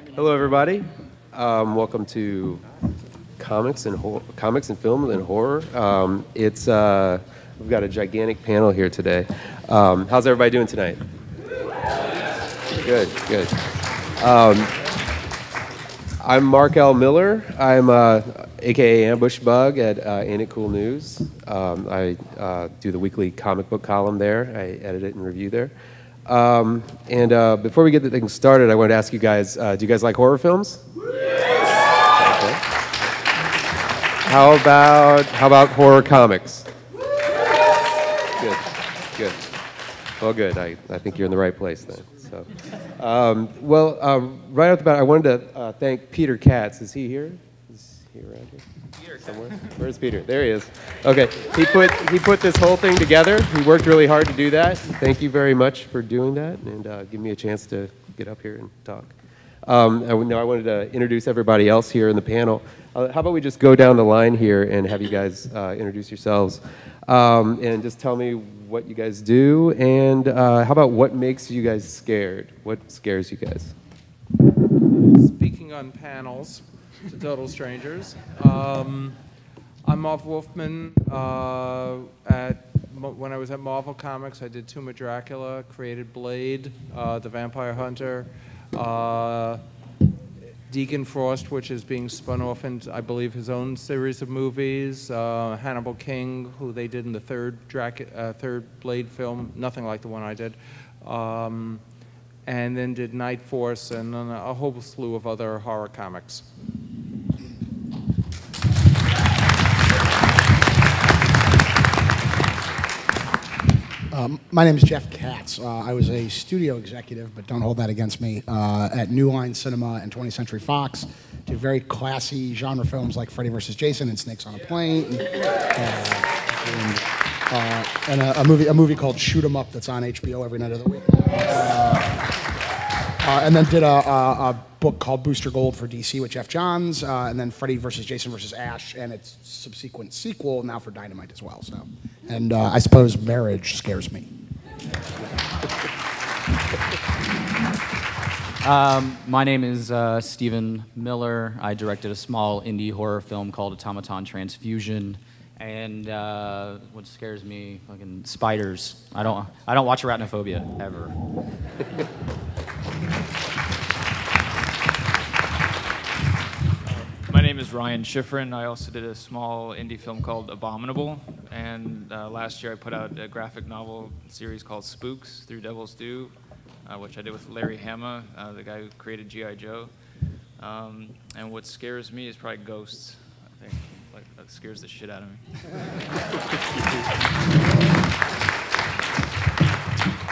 Hello, everybody. Welcome to Comics and Film and Horror. We've got a gigantic panel here today. How's everybody doing tonight? Good, good. I'm Mark L. Miller. I'm AKA Ambush Bug at Ain't It Cool News. I do the weekly comic book column there. I edit it and review there. Before we get the thing started, I wanted to ask you guys, do you guys like horror films? Yes. Okay. How about horror comics? Good, good. Well, good. I think you're in the right place then. So, right off the bat, I wanted to thank Peter Katz. Is he here? Is he around here? Somewhere? Where's Peter? There he is. Okay, he put this whole thing together. He worked really hard to do that. Thank you very much for doing that and give me a chance to get up here and talk. Now I wanted to introduce everybody else here in the panel. How about we just go down the line here and have you guys introduce yourselves and just tell me what you guys do and how about what makes you guys scared? What scares you guys? Speaking on panels to total strangers, I'm Marv Wolfman. When I was at Marvel Comics, I did Tomb of Dracula, created Blade, the Vampire Hunter, Deacon Frost, which is being spun off into, I believe, his own series of movies, Hannibal King, who they did in the third Blade film, nothing like the one I did, and then did Night Force and a whole slew of other horror comics. My name is Jeff Katz. I was a studio executive, but don't hold that against me, at New Line Cinema and 20th Century Fox. Did very classy genre films like Freddy vs. Jason and Snakes on a Plane, and a movie called Shoot 'Em Up that's on HBO every night of the week. And then did a book called Booster Gold for DC with Jeff Johns, and then Freddy vs. Jason vs. Ash, and its subsequent sequel now for Dynamite as well. So, and I suppose marriage scares me. My name is Stephen Miller. I directed a small indie horror film called AUTOMATION TRANSFUSION. And what scares me, fucking spiders. I don't watch Arachnophobia ever. My name is Ryan Schifrin. I also did a small indie film called Abominable, and last year I put out a graphic novel series called Spooks Through Devil's Due, which I did with Larry Hama, the guy who created G.I. Joe. And what scares me is probably ghosts, I think. Like, that scares the shit out of me.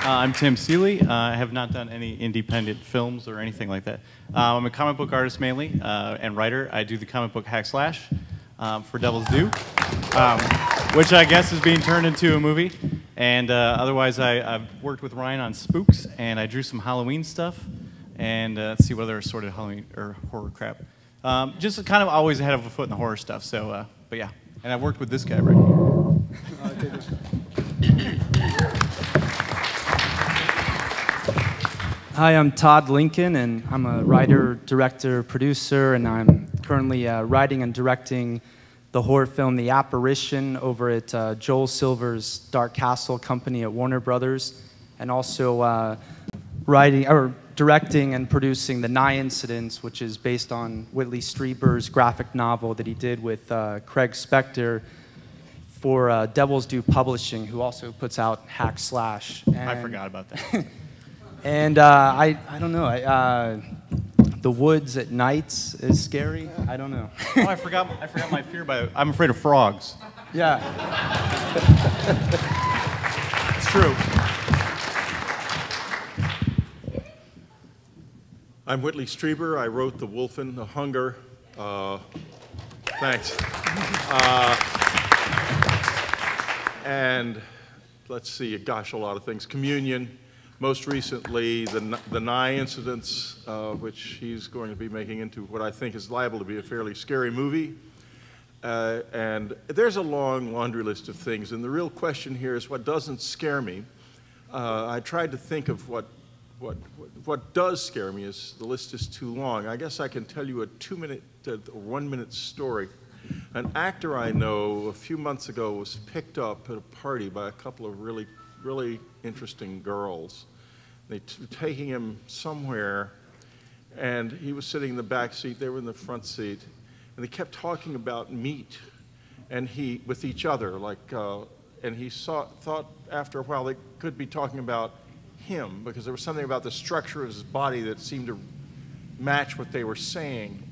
I'm Tim Seeley. I have not done any independent films or anything like that. I'm a comic book artist mainly and writer. I do the comic book Hack Slash for Devil's Due, which I guess is being turned into a movie. And otherwise, I've worked with Ryan on Spooks, and I drew some Halloween stuff. And let's see what other sort of Halloween or horror crap. Just kind of always ahead of a foot in the horror stuff. So, but yeah. And I've worked with this guy right here. Hi, I'm Todd Lincoln, and I'm a writer, director, producer, and I'm currently writing and directing the horror film The Apparition over at Joel Silver's Dark Castle company at Warner Brothers, and also directing and producing The Nye Incidents, which is based on Whitley Strieber's graphic novel that he did with Craig Spector for Devil's Due Publishing, who also puts out Hack Slash. And I forgot about that. And I don't know. The woods at nights is scary. I don't know. Oh, I forgot my fear I'm afraid of frogs. Yeah. It's true. I'm Whitley Strieber. I wrote The Wolf and the Hunger. Thanks. And let's see, gosh, a lot of things. Communion. Most recently, the Nye Incidents, which he's going to be making into what I think is liable to be a fairly scary movie. And there's a long laundry list of things, and the real question here is what doesn't scare me. I tried to think of what what does scare me is the list is too long. I guess I can tell you a 2-minute or 1-minute story. An actor I know a few months ago was picked up at a party by a couple of really interesting girls. They were taking him somewhere, and he was sitting in the back seat, they were in the front seat, and they kept talking about meat and with each other, and he thought after a while they could be talking about him, because there was something about the structure of his body that seemed to match what they were saying.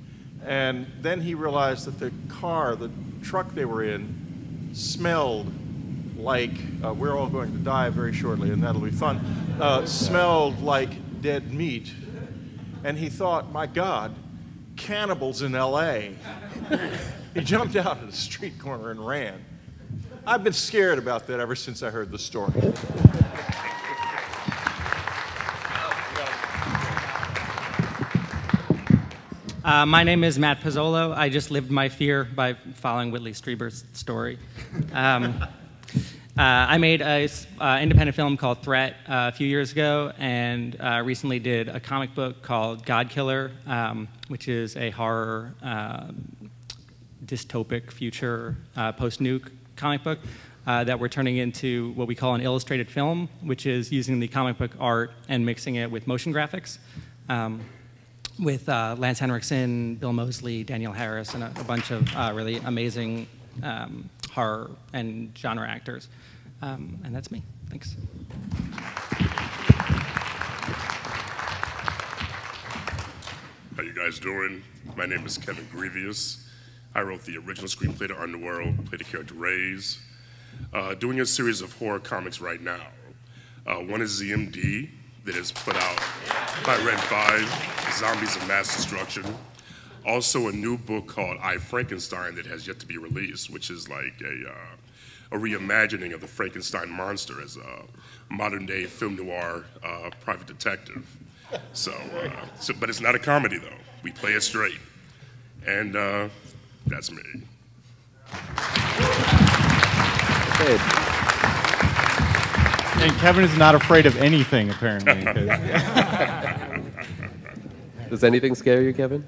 And then he realized that the truck they were in, smelled like, we're all going to die very shortly, and that'll be fun, smelled like dead meat. And he thought, my God, cannibals in LA. He jumped out at a street corner and ran. I've been scared about that ever since I heard the story. My name is Matt Pizzolo. I just lived my fear by following Whitley Strieber's story. I made an independent film called Threat a few years ago, and recently did a comic book called GodKiller, which is a horror dystopic future post-nuke comic book that we're turning into what we call an illustrated film, which is using the comic book art and mixing it with motion graphics. With Lance Henriksen, Bill Moseley, Daniel Harris, and a bunch of really amazing horror and genre actors. And that's me. Thanks. How you guys doing? My name is Kevin Grievoux. I wrote the original screenplay to Underworld, played the character Rays. Doing a series of horror comics right now. One is ZMD, that is put out by Red 5, Zombies of Mass Destruction. Also a new book called I, Frankenstein that has yet to be released, which is like a reimagining of the Frankenstein monster as a modern day film noir private detective. But it's not a comedy though. We play it straight. And that's me. Hey. And Kevin is not afraid of anything, apparently. Does anything scare you, Kevin?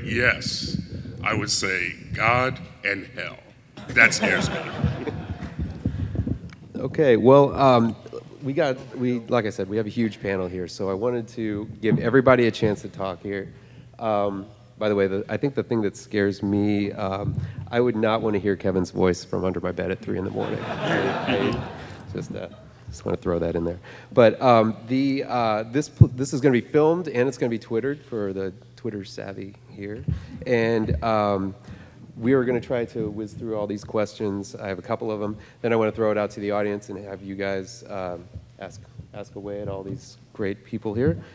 Yes. I would say God and hell. That scares me. Okay, well, like I said, we have a huge panel here, so I wanted to give everybody a chance to talk here. By the way, I think the thing that scares me, I would not want to hear Kevin's voice from under my bed at 3 in the morning. I just want to throw that in there. But this is going to be filmed and it's going to be Twittered for the Twitter savvy here. And we are going to try to whiz through all these questions. I have a couple of them. Then I want to throw it out to the audience and have you guys ask away at all these great people here.